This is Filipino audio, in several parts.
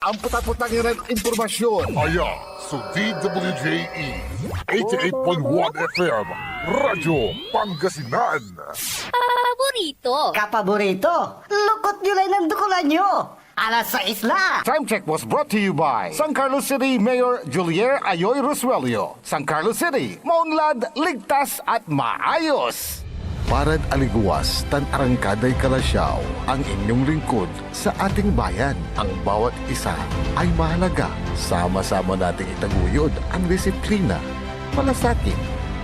Ang putat-putang informasyon. Aya sa DWJE 88.1 FM Radyo Pangasinan. Paborito. Kapaborito, lukot nyo lang ng dukulan nyo. Alas 6 na. Time check was brought to you by San Carlos City Mayor Julier Ayoy Rosuelio. San Carlos City, maunlad, ligtas at maayos. Parad aliguas, tan arangkaday kalasyaw, ang inyong lingkod sa ating bayan. Ang bawat isa ay mahalaga. Sama-sama nating itaguyod ang disiplina, malasakit,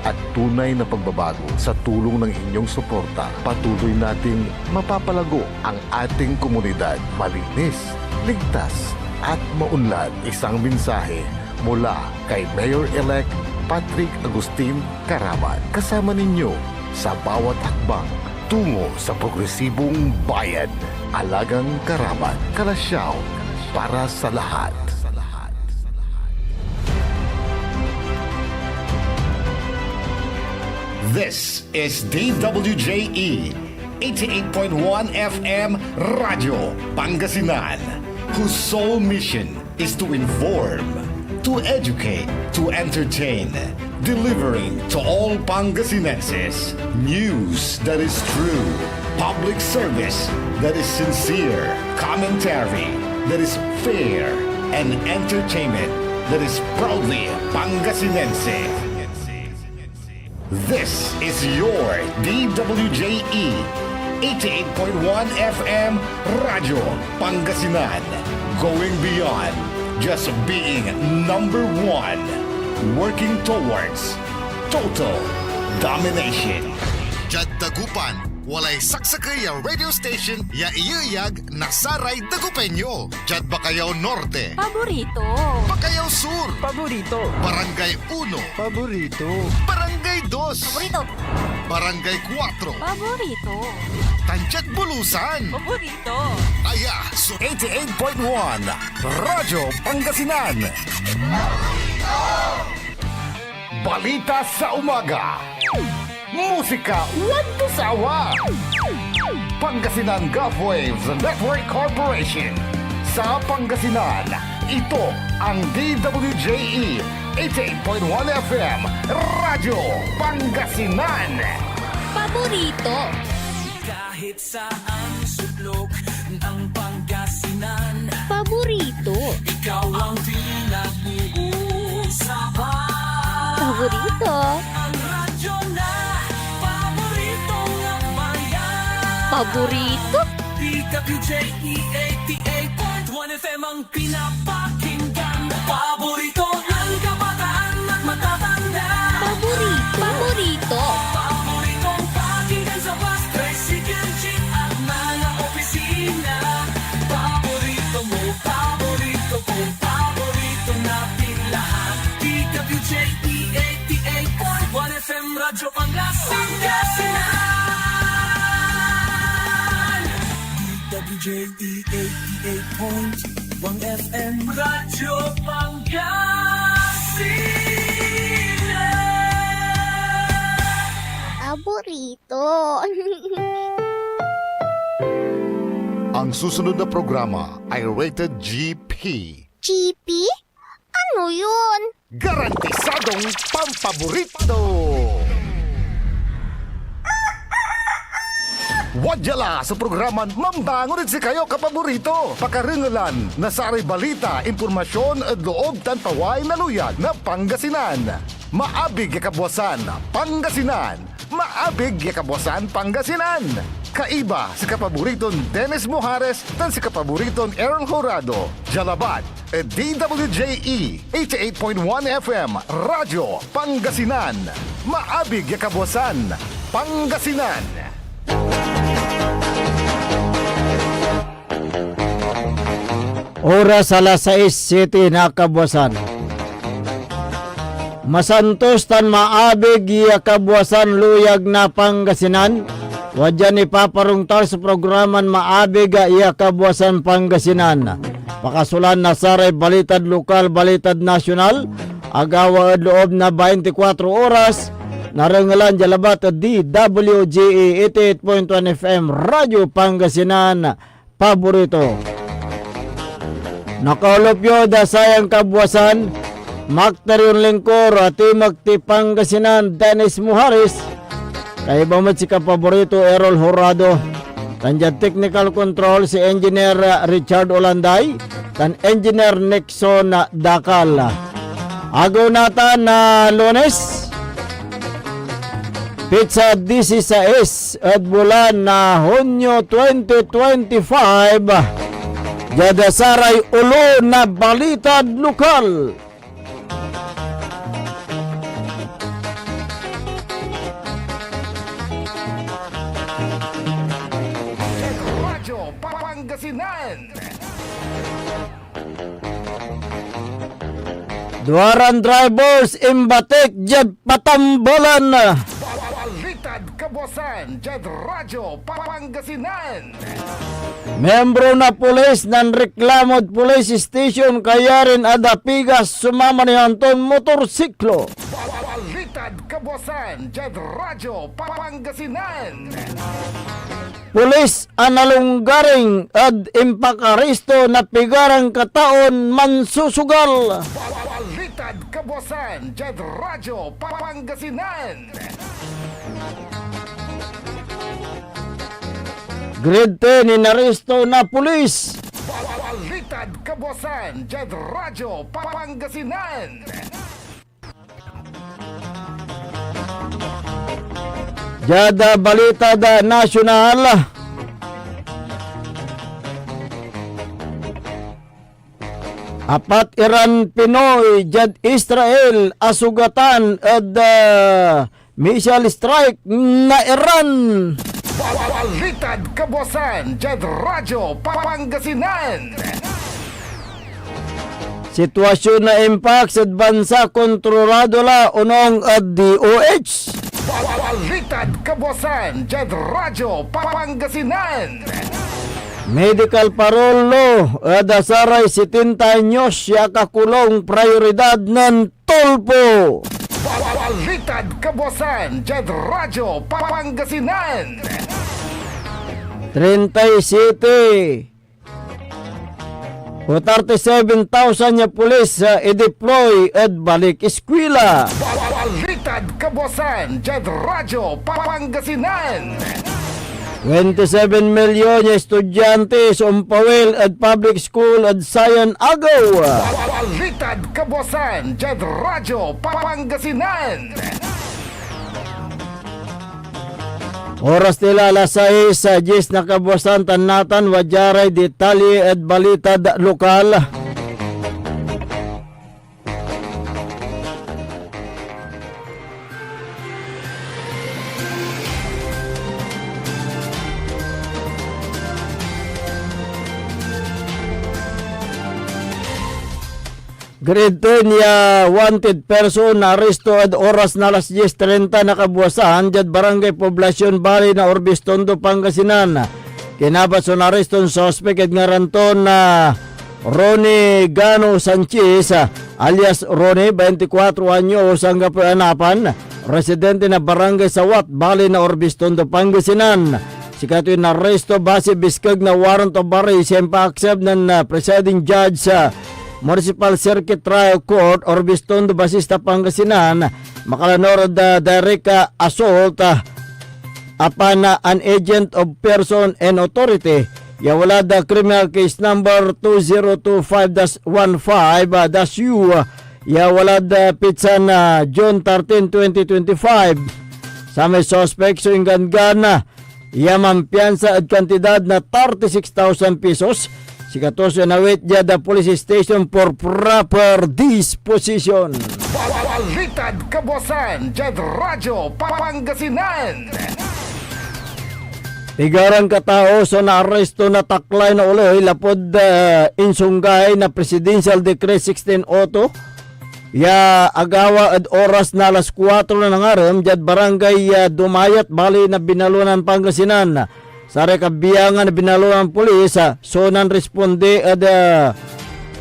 at tunay na pagbabago. Sa tulong ng inyong suporta, patuloy nating mapapalago ang ating komunidad. Malinis, ligtas, at maunlad. Isang mensahe mula kay Mayor-elect Patrick Agustin Caraman. Kasama ninyo sa bawat hakbang tungo sa progresibong bayan. Alagang Caraman, Kalasyaw, para sa lahat. This is DWJE 88.1 FM Radio Pangasinan, whose sole mission is to inform, to educate, to entertain, delivering to all Pangasinenses news that is true, public service that is sincere, commentary that is fair, and entertainment that is proudly Pangasinense. This is your DWJE 88.1 FM Radio Pangasinan, going beyond just being number one, working towards total domination. Jad Dagupan, walay saksakay a radio station ya iyayag nasaray Dagupenyo. Jad Bacayao Norte, Paborito. Bacayao Sur, Paborito. Barangay 1, Paborito. Barangay 2, Paborito. Barangay 4, Paborito. Tanchat Bulusan. Paborito. Aya, so 88.1 Radyo Pangasinan. Balita sa umaga. Musika walang sawa. Pangasinan Gulf Waves Network Corporation. Sa Pangasinan, ito ang DWJE 88.1 FM Radyo Pangasinan. Paborito. Kahit saan suplok ng Pangasinan, Paborito. ikaw ang pinag-uusapan. Paborito. Ang radyo na paborito ng bayan. Paborito. DWJE 88.1 FM ang pinapakinggan. Paborito ng kabataan at matatanda. Paborito. Paborito. Paboritong pakinggan sa bus, tricycle, jeep at mga opisina. Paborito mo, paborito ko, paborito natin lahat. DWJE 88.1 FM Radyo Pangasinan. DWJE 88.1 FM Radyo Pangasinan. Paborito. Ang susunod na programa ay rated GP. GP? Ano yun? Garantisadong pampaborito! Wadyala sa programan Mambangon si kayo kapaborito. Pakaringalan na saray balita, impormasyon at loob tantaway na luyag na Pangasinan. Maabig yakabwasan Pangasinan. Maabig yakabwasan Pangasinan. Kaiba si kapaboriton Dennis Mojares dan si kapaboriton Errol Horado. Jalabat at DWJE 88.1 FM Radyo Pangasinan. Maabig yakabwasan Pangasinan. Oras alas 6:07 na kabwasan. Masantos tan maabig iya kabwasan luyag na Pangasinan. Wadya ni paparungtar sa programan maabig iya kabwasan Pangasinan. Pakasulan na saray balitad lokal, balitad nasyonal. Agawa at loob na 24 oras. Narangalan jalabat at DWJE 88.1 FM Radyo Pangasinan. Paborito. Nakaulopyo da sayang kabuwasan, Makterion Lingkor, Timag ti Pangasinan, Dennis Muharis, kay bamad si kapaborito Errol Horado, tandiyan technical control si Engineer Richard Olanday, tan Engineer Nixon Dakal. Agaw nata na Lunes, Pizza 16 at bulan na Hunyo 2025, Jadasaray ulo na balitad lokal. Radyo Pangasinan. Duaran drivers imbatik jad patambolan. Balitad Kabuasan, Jed Radyo Pangasinan. Membro na pulis ng reklamod police station kaya rin adapigas sumama ni Anton motorsiklo. Balitad Kabuasan, Jed Radyo Pangasinan. Pulis analunggaring ad impakaristo na pigarang kataon mansusugal. Balitad Kabuasan, Jed Radyo Pangasinan. Grade 10 inaresto na pulis. Balitad Kabuasan, Jed Radyo Pangasinan. Jada balita da nasyonal. Apat Iran Pinoy jad Israel asugatan at missile strike na Iran. Balitad Kabuasan, Jed Radyo Pangasinan. Sitwasyon na impact sa bansa kontrolado la unong at DOH. Balitad Kabuasan, Jed Radyo Pangasinan. Medical parolo adasaray 70 anyos siya kakulong prioridad ng tulpo. Balitad Kabuasan, Jed Radyo Pangasinan. 37 o 37,000 niya pulis i-deploy at balik eskwela. Balitad Kabuasan, Jed Radyo Pangasinan. 27 milyon niya estudyante sa Umpawel at public school at Sayan Agaw. Balitad Kabuasan, Jed Radyo Pangasinan. Oras nila alas 6 sa 10 na kabuwasan tanatan wajaray detalye at balita lokal. Grade 10 ya wanted person na aresto at oras na alas 10:30 na kabuwasan jad barangay Poblacion Valley na Orbistondo, Pangasinan. Kinabat so na aresto ng suspect at ngaranton na Ronnie Gano Sanchez alias Ronnie, 24 anyos ang kapanapan, residente na barangay Sawat Valley na Orbistondo, Pangasinan. Sikatoy na aresto base biskag na warrant of arrest siyang pa-accept ng presiding judge sa Municipal Circuit Trial Court Orbistondo, Basista, Pangasinan. Makalanor da direct assault upon an agent of person and authority. Ya wala da criminal case number 2025-15-U. Ya wala da pizza na June 13, 2025. Sa may suspect so inggan ya mampiansa at kantidad na 36,000 pesos. Si Katoso na wait dya the police station for proper disposition. Balitad Kabuasan, Jed Radyo Pangasinan. Tigarang katao so na-arresto na taklay na uloy lapod insunggay na Presidential Decree 1602. Ya agawa at oras na alas 4 na nangaram jad barangay Dumayat, Bali na Binalunan, Pangasinan. Sa rekabiyangan na binalunan pulis, so nan responde at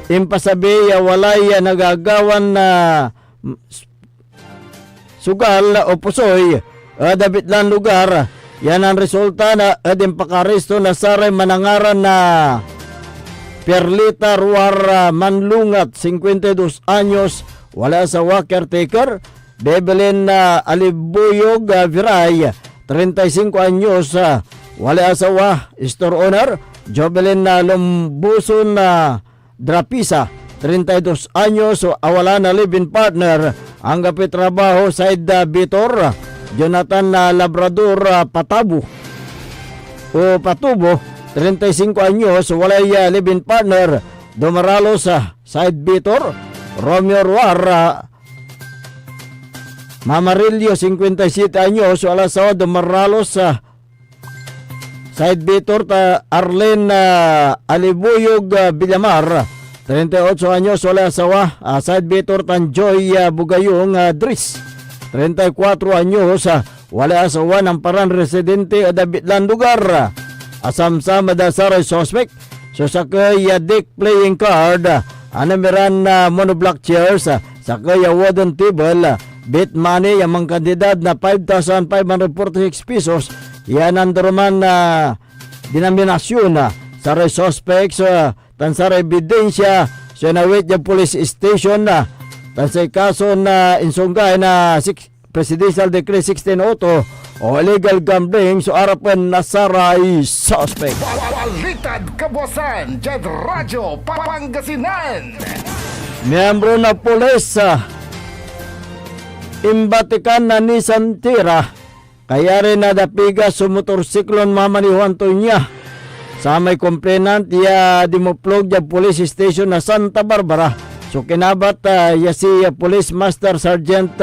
impasabi walay nagagawan na sugal o pusoy dabit lang lugar. Yan ang resulta na impakaresto na saray manangaran na Perlita Ruar Manlungat, 52 anyos, wala asawa, caretaker. Bebelin Alibuyog Viray, 35 anyos, wala asawa, store owner. Jobelin Lumbuson Drapisa, 32 anyos, wala na live-in partner. Ang gapit trabaho, side Bitor. Jonathan Labrador Patubo, 35 anyos, walay live-in partner. Dumaralos side Bitor. Romeo Ruar Mamarillo, 57 anyos, wala asawa. Dumaralos side Bitor. Arlene Alibuyog Villamar, 38 anyos, wala asawa. Side Bitor. Tanjoy Bugayong Dris, 34 anyos, wala asawa. Ng paran residente Dabitlan lugar. Asam-sama da saray suspect. So sakay deck playing card. Anamiran monoblock chairs. Sakay wooden table. Bet money yung mga kandidat na 5,546 pesos. Yan ang duruman denominasyon saray suspects. Tansara ebidensya. So nawit yung police station na. Tansay kaso na insunggay na Presidential Decree 1602 o illegal gambling. So arapan na saray suspect. Balitad Kabuasan, Jed Radyo, Pangasinan. Miyembro na pulis imbatikan na Nissan Tira. Kaya rin nadapiga sa motorsiklon mamanihuan to niya. Sa may complainant ya dimuplog ya police station na Santa Barbara. So kinabat ya si Police Master Sergeant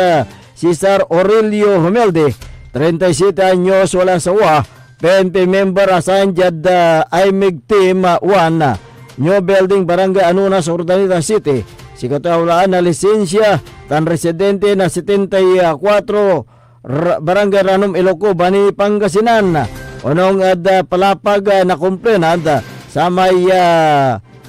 Cesar Aurelio Humelde, 37 anyos, wala asawa. PNP member assigned jad IMIG Team 1, New Building, Barangay Anunas, Urdaneta City. Si kataulaan na lisensya, tan residente na 74, Barangay Ranum, Iloco, Bani, Pangasinan. Unong palapag na complainant sa may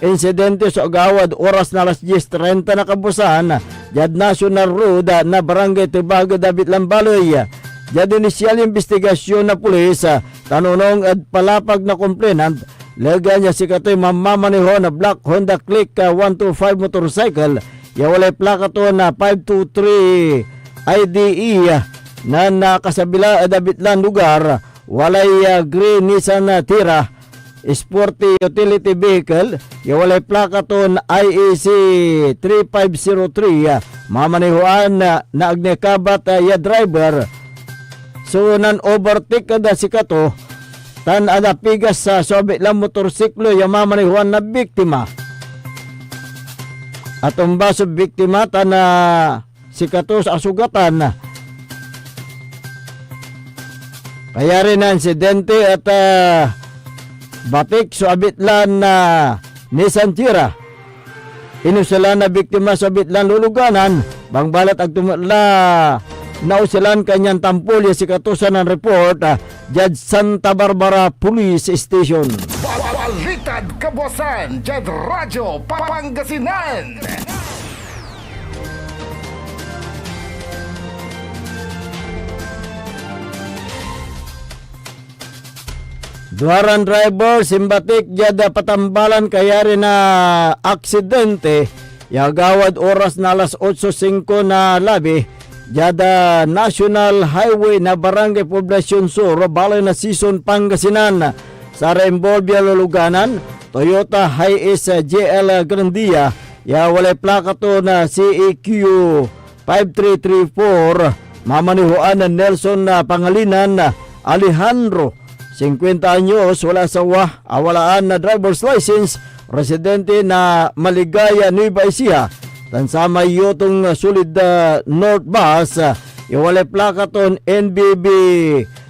insidente sa agawad, oras na alas 10:30 na kabusan, jad National Road na Barangay Tibago, David Lambaloy. Jad inisyal investigasyon na pulis, tanunong at palapag na complainant, lega niya si katoy mamamaneho na black Honda Click 125 motorcycle, ya walay plaka to na 523 IDE na nakasabila Davidlan lugar, walay green Nissan Tira sporty utility vehicle, ya walay plaka to na IEC 3503, mamanihuan na agnekabat ya driver. So nan overtake kada si kato, tan ada pigas sa sobe lang motorsiklo yung mamanihuan na biktima. At umbaso biktima tan si kato sa asugatan. Kaya rin na insidente at batik so abitlan na Nissan Tira. Inusalan na biktima sa abitlan luluganan, bang balat ag tumala nausilan kanyang tampol si katusan ng report Judge Santa Barbara Police Station. Balitad Kabuasan, Jed Radyo, Pangasinan. Duaran driver simbatik jada patambalan kaya rin na aksidente. Yagawad oras na alas 8:05 na labi. Jada National Highway na Barangay Poblacion Sur, balay na Season, Pangasinan. Sa Rembolvia luluganan, Toyota Hiace JL Grandia, ya walay plaka to na CEQ 5334, mamanihuan na Nelson Pangalinan Alejandro, 50 anyos, wala asawa, awalaan na driver's license, residente na Maligaya, Nueva Ecija. Tansama yutong sulid North Bus, iwalay plaka ton NBB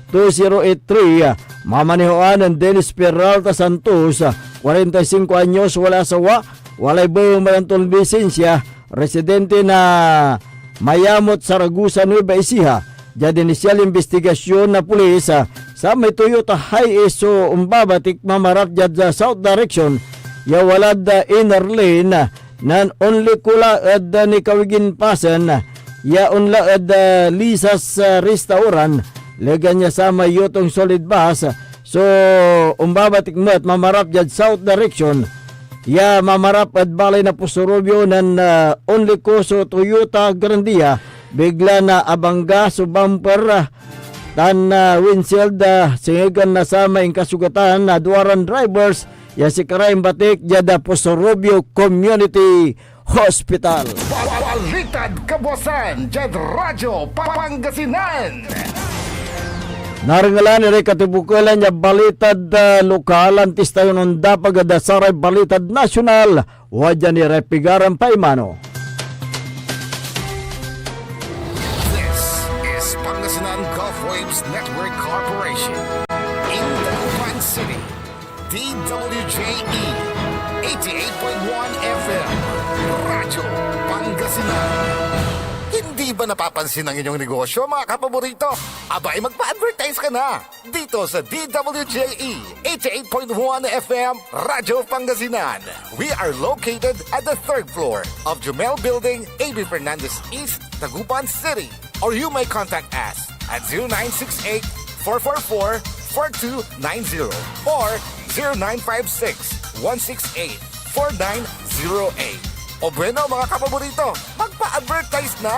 2083, mamanihuan ng Dennis Peralta Santos, 45 anyos, wala asawa, walay bayong malantong lisensya, residente na Mayamot, Saragusa, Nueva Ecija. Diyan inisyal investigasyon na pulis sa may Toyota Hiace so umbabatik mamarat dyan sa south direction, ya walad inner lane, nan only kula ad ni kawigin pasen, ya unla ad Lisa's restaurant, legan niya sa may yutong solid bus, so umbabatik mat mamarap dyan south direction, ya mamarap at balay na pusurubyo ng only kuso Toyota Grandia bigla na abangga sa bumper tan windshield singigan na sa maing kasugatan na duwaran drivers ya si Karaim Batik jada Pusurubyo Community Hospital. Balitad Kabuasan, Jad Radyo Pangasinan. Naringalan ni katibukulan niya balitad lokal antis tayo nung dapagada saray balitad nasyonal wadya ni Repigaran Paimano. This is Pangasinan Gulf Waves Network Corporation. In Dagupan City, DWJE 88.1 FM, Radyo Pangasinan. Hindi ba napapansin ang inyong negosyo, mga kapaborito? Abay, magpa-advertise ka na dito sa DWJE 88.1 FM, Radyo Pangasinan. We are located at the 3rd floor of Jumel Building, A.B. Fernandez East, Dagupan City. Or you may contact us at 0968-444-4290 or 0956-168-4908. O bueno, mga kapaborito, magpa-advertise na!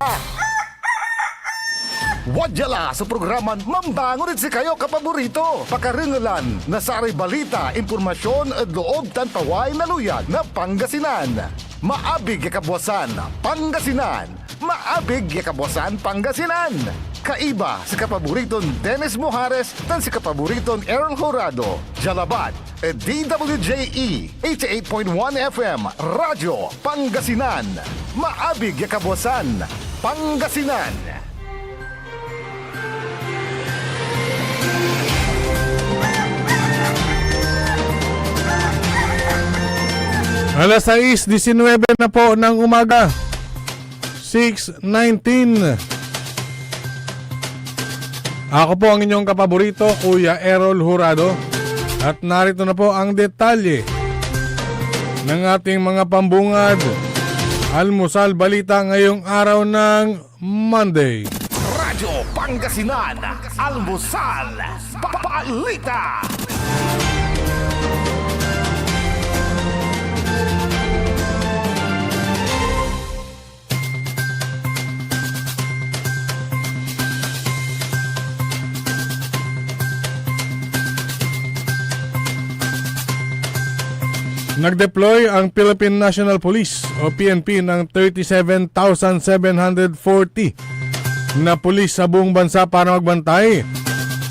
Wadyala sa programan Mambangon si kayo kapaborito. Pakaringalan na saray balita, impormasyon at loob tan paway na luyag na Pangasinan. Maabig ya Kabuasan, Pangasinan. Maabig ya Kabuasan, Pangasinan. Kaiba si kapaboriton Dennis Mojares tan si kapaboriton Errol Horado. Jalabat at DWJE 88.1 FM Radyo Pangasinan. Maabig ya Kabuasan, Pangasinan. Alas 6:19 na po ng umaga. 6:19. Ako po ang inyong kapaborito, Kuya Errol Jurado. At narito na po ang detalye ng ating mga pambungad. Almusal balita ngayong araw ng Monday. Radyo Pangasinan, Almusal, Balita. Nag-deploy ang Philippine National Police o PNP ng 37,740 na pulis sa buong bansa para magbantay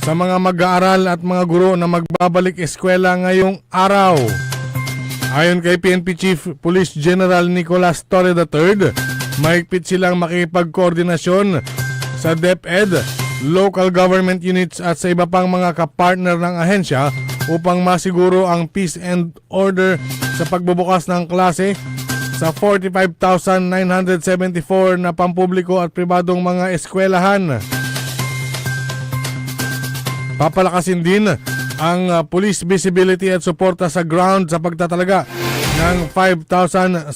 sa mga mag-aaral at mga guro na magbabalik eskwela ngayong araw. Ayon kay PNP Chief Police General Nicolas Torre III, mahigpit silang makipagkoordinasyon sa DepEd, local government units at sa iba pang mga kapartner ng ahensya upang masiguro ang peace and order sa pagbubukas ng klase sa 45,974 na pampubliko at pribadong mga eskwelahan. Papalakasin din ang police visibility at suporta sa ground sa pagtatalaga ng 5,079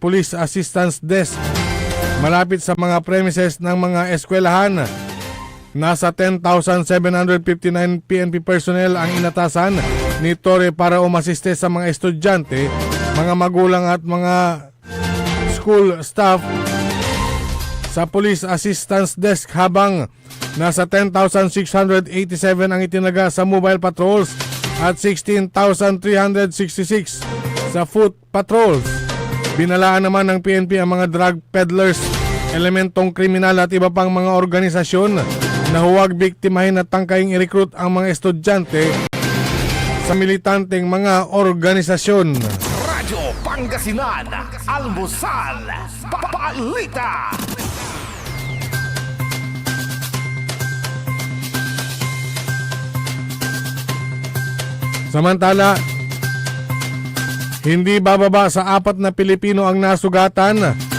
police assistance desk malapit sa mga premises ng mga eskwelahan. Nasa 10,759 PNP personnel ang inatasan ni Torre para umasiste sa mga estudyante, mga magulang at mga school staff sa Police Assistance Desk, habang nasa 10,687 ang itinaga sa mobile patrols at 16,366 sa foot patrols. Binalaan naman ng PNP ang mga drug peddlers, elementong kriminal at iba pang mga organisasyon na huwag biktimahin at tangkaing i-recruit ang mga estudyante sa militanteng mga organisasyon. Radyo Pangasinan, Almusal, Balita. Samantala, hindi bababa sa 4 na Pilipino ang nasugatan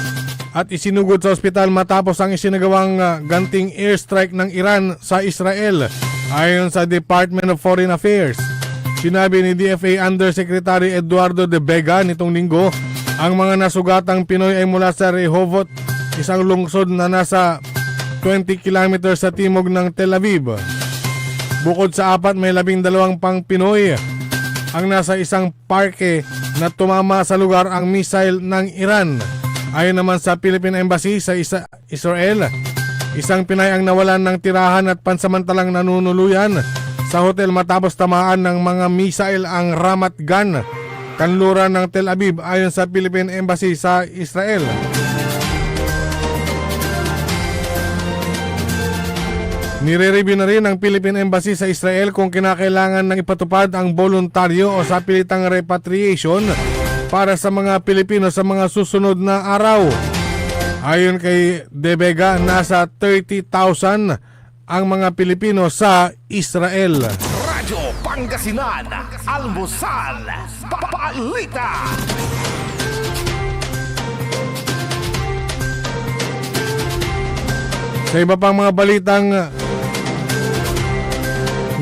at isinugod sa ospital matapos ang isinagawang ganting airstrike ng Iran sa Israel. Ayon sa Department of Foreign Affairs, sinabi ni DFA Undersecretary Eduardo de Vega nitong linggo, ang mga nasugatang Pinoy ay mula sa Rehovot, isang lungsod na nasa 20 kilometers sa timog ng Tel Aviv. Bukod sa 4, may 12 pang Pinoy ang nasa isang parke na tumama sa lugar ang missile ng Iran. Ayon naman sa Philippine Embassy sa Israel, isang Pinay ang nawalan ng tirahan at pansamantalang nanunuluyan sa hotel matapos tamaan ng mga missile ang Ramat Gan, kanluran ng Tel Aviv, ayon sa Philippine Embassy sa Israel. Nire-review na rin ng Philippine Embassy sa Israel kung kinakailangan ng ipatupad ang voluntaryo o sapilitang repatriation para sa mga Pilipino sa mga susunod na araw. Ayon kay De Vega, nasa 30,000 ang mga Pilipino sa Israel. Radyo Pangasinan, Almusal, Balita. Sa iba pang mga balitang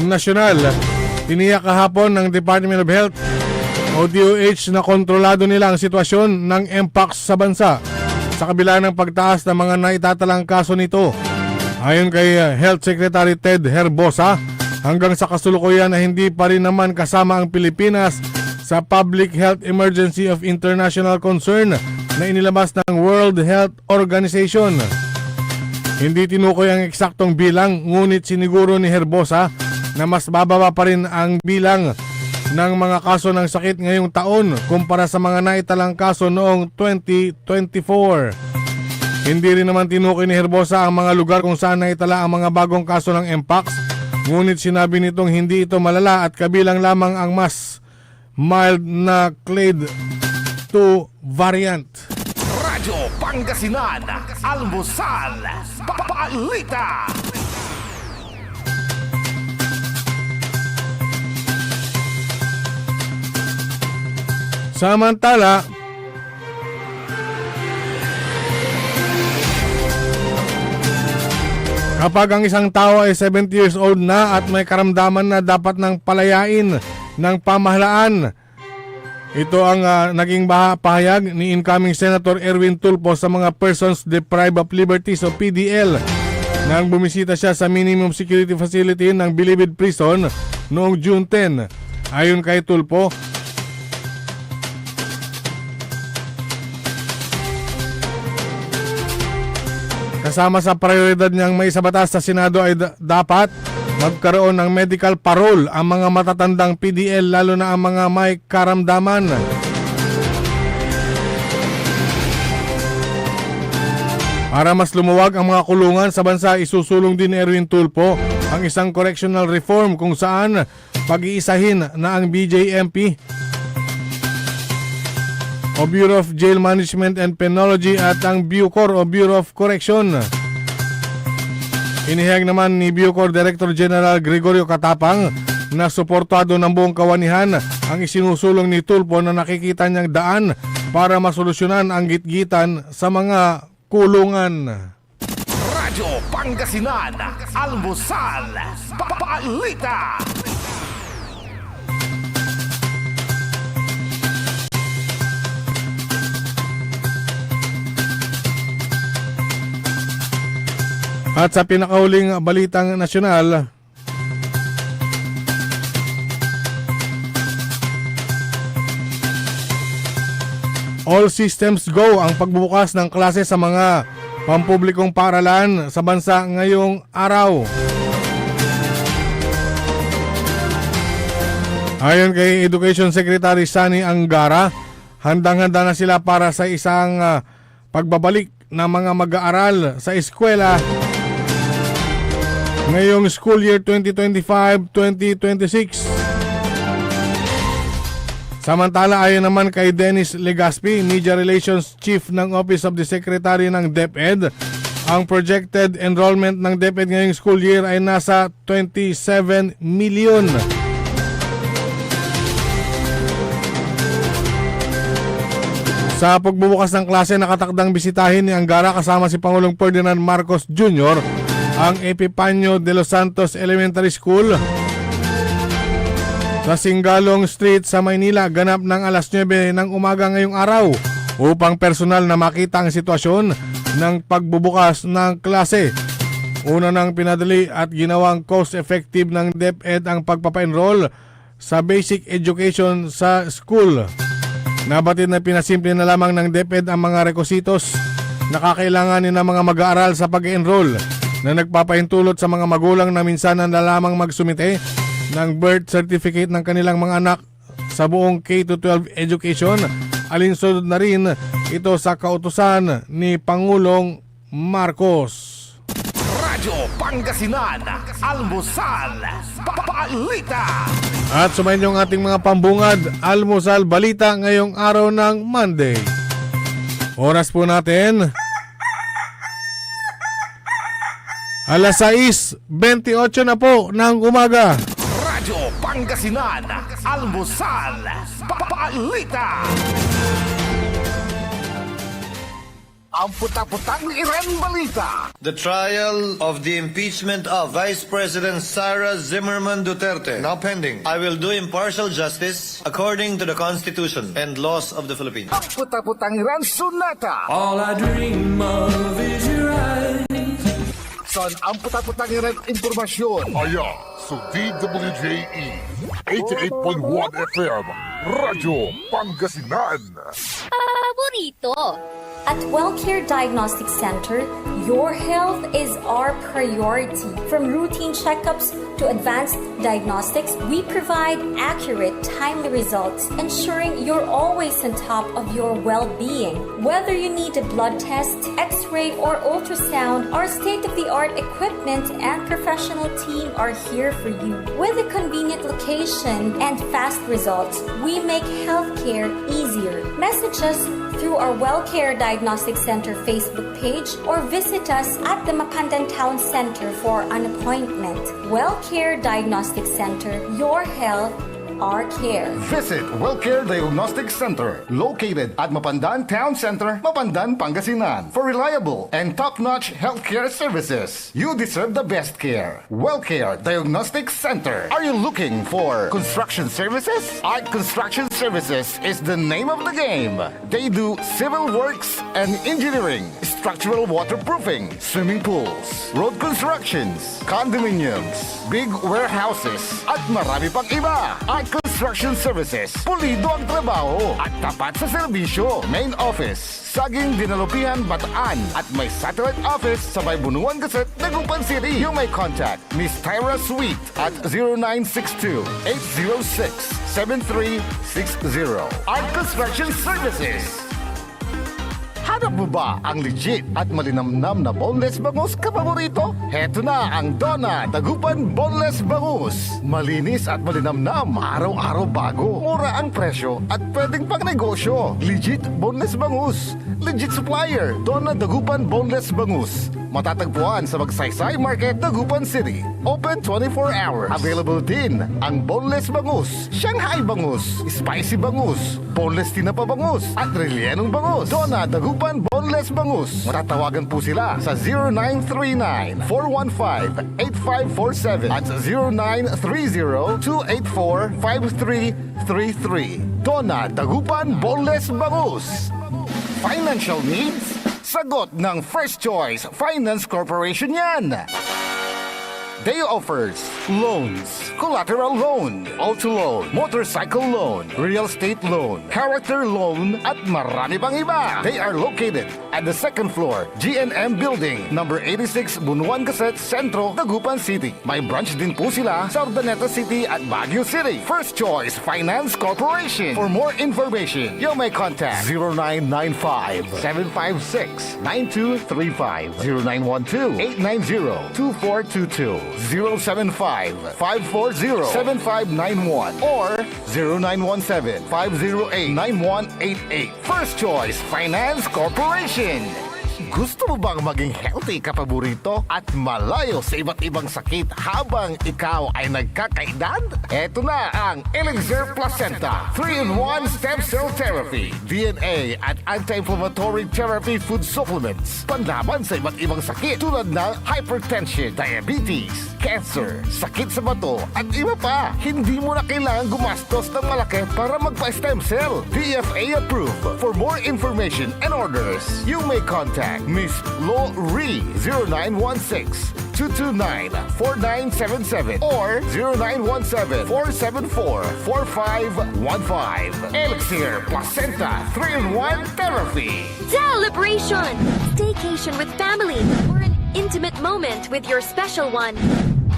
nasyonal, tiniyak kahapon ng Department of Health o DOH na kontrolado nila ang sitwasyon ng Mpox sa bansa sa kabila ng pagtaas ng mga naitatalang kaso nito. Ayon kay Health Secretary Ted Herbosa, hanggang sa kasulukuyan na hindi pa rin naman kasama ang Pilipinas sa Public Health Emergency of International Concern na inilabas ng World Health Organization. Hindi tinukoy ang eksaktong bilang, ngunit siniguro ni Herbosa na mas bababa pa rin ang bilang ng mga kaso ng sakit ngayong taon kumpara sa mga naitalang kaso noong 2024. Hindi rin naman tinukoy ni Herbosa ang mga lugar kung saan naitala ang mga bagong kaso ng Mpox, ngunit sinabi nitong hindi ito malala at kabilang lamang ang mas mild na Clade 2 variant. Radyo Pangasinan, Almusal, Balita. Samantala, kapag ang isang tao ay 70 years old na at may karamdaman na dapat nang palayain ng pamahalaan, ito ang naging pahayag ni incoming Senator Erwin Tulfo sa mga Persons Deprived of Liberties o PDL nang bumisita siya sa minimum security facility ng Bilibid Prison noong June 10. Ayon kay Tulfo, kasama sa prioridad niyang may sa batas sa Senado ay dapat magkaroon ng medical parole ang mga matatandang PDL, lalo na ang mga may karamdaman. Para mas lumuwag ang mga kulungan sa bansa, isusulong din ni Erwin Tulfo ang isang correctional reform kung saan pag-iisahin na ang BJMP o Bureau of Jail Management and Penology at ang Bucor o Bureau of Correction. Inihayag naman ni Bucor Director General Gregorio Katapang na suportado ng buong kawanihan ang isinusulong ni Tulfo na nakikita niyang daan para masolusyonan ang gitgitan sa mga kulungan. Radyo Pangasinan, Almusal, Balita. At sa pinakahuling balitang nasyonal, all systems go ang pagbubukas ng klase sa mga pampublikong paaralan sa bansa ngayong araw. Ayon kay Education Secretary Sani Angara, handang-handa na sila para sa isang pagbabalik ng mga mag-aaral sa eskwela ngayong school year 2025-2026. Samantala, ayon naman kay Dennis Legaspi, Media Relations Chief ng Office of the Secretary ng DepEd, ang projected enrollment ng DepEd ngayong school year ay nasa 27 million. Sa pagbubukas ng klase, nakatakdang bisitahin ni Angara kasama si Pangulong Ferdinand Marcos Jr. ang Epifanio de los Santos Elementary School sa Singalong Street sa Maynila, ganap ng alas 9 ng umaga ngayong araw upang personal na makita ang sitwasyon ng pagbubukas ng klase. Una nang pinadali at ginawang cost-effective ng DepEd ang pagpapa-enroll sa basic education sa school. Nabatid na pinasimple na lamang ng DepEd ang mga requisitos na kakailanganin ng mga mag-aaral sa pag-enroll na nagpapahintulot sa mga magulang na minsan na lamang magsumite ng birth certificate ng kanilang mga anak sa buong K-12 education. Alinsunod na rin ito sa kautusan ni Pangulong Marcos. Radyo Pangasinan, Almusal, Balita. At sumayin yung ating mga pambungad, Almusal Balita ngayong araw ng Monday. Oras po natin, alas 6:28 na po ng umaga. Radyo Pangasinan, Almusal, Balita. Ang putak-putang Iren Balita. The trial of the impeachment of Vice President Sara Zimmerman Duterte, now pending. I will do impartial justice according to the Constitution and laws of the Philippines. Ang putak-putang Iren Sunata. All I dream of is your eyes. Son, ang putak-putang Iren Impormasyon. Aya sa DWJE 88.1 FM, Radyo Pangasinan. Paborito. At WellCare Diagnostic Center, your health is our priority. From routine checkups to advanced diagnostics, we provide accurate, timely results, ensuring you're always on top of your well-being. Whether you need a blood test, x-ray, or ultrasound, our state-of-the-art equipment and professional team are here for you. With a convenient location and fast results, we make healthcare easier. Message us through our WellCare Diagnostic Center Facebook page or visit us at the Mapandan Town Center for an appointment. WellCare Diagnostic Center, your health, our care. Visit WellCare Diagnostic Center, located at Mapandan Town Center, Mapandan, Pangasinan, for reliable and top-notch healthcare services. You deserve the best care. WellCare Diagnostic Center. Are you looking for construction services? Art Construction Services is the name of the game. They do civil works and engineering, structural waterproofing, swimming pools, road constructions, condominiums, big warehouses, at marami pang iba. Art Construction Services. Pulido ang trabaho at tapat sa serbisyo. Main office, Saging Dinalupihan, Bataan, at may satellite office sa may Bunuan Gazette, Dagupan City. You may contact Miss Tyra Sweet at 0962-806-7360. Art Construction Services. Hanap mo ba ang legit at malinamnam na boneless bangus kapaborito? Heto na ang Donna Dagupan Boneless Bangus. Malinis at malinamnam, araw-araw bago. Mura ang presyo at pwedeng pang negosyo. Legit boneless bangus. Legit supplier, Donna Dagupan Boneless Bangus. Matatagpuan sa Magsaysay Market, Dagupan City. Open 24 hours. Available din ang boneless bangus, Shanghai bangus, spicy bangus, boneless tinapa bangus, at rellenong bangus. Donna Dagupan Boneless Bangus. Matatawagan po sila sa 0939-415-8547 at 0930-284-5333. Donna Dagupan Boneless Bangus. Financial needs? Sagot ng First Choice Finance Corporation yan. They offers loans, collateral loan, auto loan, motorcycle loan, real estate loan, character loan, at marami pang iba. They are located at the second floor, GNM Building, number 86, Bunuan Gazette, Centro, Dagupan City. May branch din po sila sa Urdaneta City at Baguio City. First Choice Finance Corporation. For more information, you may contact 0995-756-9235, 0912-890-2422. 075-540-7591 or 0917-508-9188. First Choice Finance Corporation. Gusto mo bang maging healthy kapaborito at malayo sa iba't ibang sakit habang ikaw ay nagkakaedad? Eto na ang Elixir Placenta 3-in-1 Stem Cell Therapy, DNA at Anti-Inflammatory Therapy Food Supplements. Panlaban sa iba't ibang sakit tulad ng hypertension, diabetes, cancer, sakit sa bato at iba pa. Hindi mo na kailangan gumastos ng malaki para magpa-stem cell. DFA approved. For more information and orders, you may contact Contact Miss Lo Ree 0916-229-4977 or 0917-474-4515. Elixir Placenta 3-in-1 Therapy. Celebration! Staycation with family or an intimate moment with your special one.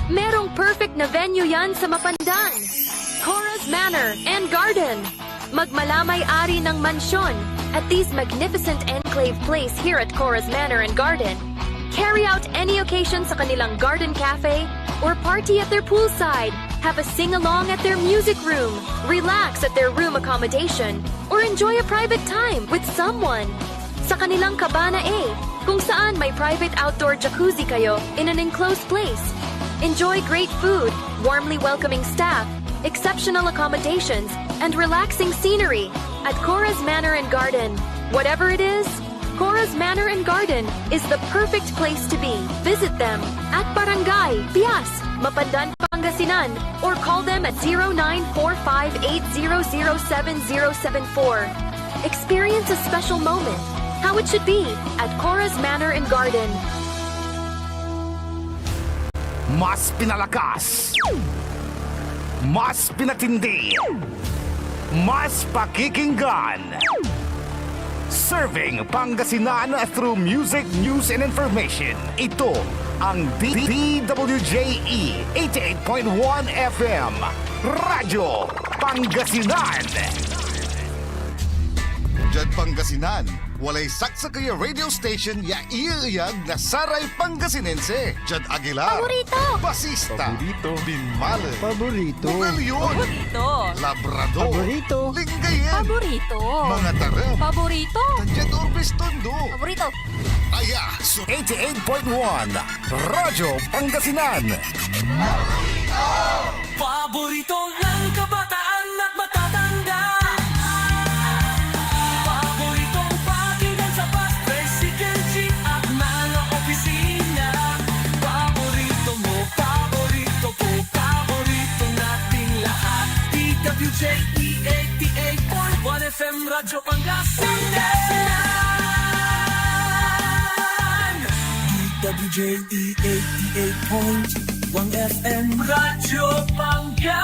Merong perfect na venue yan sa Mapandan. Cora's Manor and Garden. Magmalamay-ari ng mansyon at this magnificent enclave place here at Cora's Manor and Garden. Carry out any occasion sa kanilang garden cafe or party at their poolside. Have a sing-along at their music room. Relax at their room accommodation or enjoy a private time with someone. Sa kanilang Cabana A, kung saan may private outdoor jacuzzi kayo in an enclosed place. Enjoy great food, warmly welcoming staff, exceptional accommodations, and relaxing scenery at Cora's Manor and Garden. Whatever it is, Cora's Manor and Garden is the perfect place to be. Visit them at Barangay Pias, Mapandan, Pangasinan, or call them at 0945-800-7074. Experience a special moment, how it should be at Cora's Manor and Garden. Mas pinalakas, mas pinatindi, mas pakikinggan. Serving Pangasinan through music, news, and information. Ito ang DWJE 88.1 FM, Radyo Pangasinan. Diyan Pangasinan, walay saksa kaya radio station ya iiyag na Saray Pangasinense. Diyan Aguilar, Paborito! Basista, Binmale, Paborito. Bugalyon, Paborito! Labrador, Paborito. Lingayen, Paborito! mga taram, Paborito! Tandyan Orbis Tondo. Paborito! Aya, 88.1 Radyo Pangasinan. Paborito ng kabataan at matatanda. Paboritong pakinggan sa bus, tricycle, jeep at mga opisina. Paborito mo, paborito ko, paborito nating lahat. DWJE 88.1 FM, Radyo Pangasinan. DWJE 88.1 FM, Radyo Pangasinan.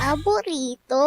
Paborito!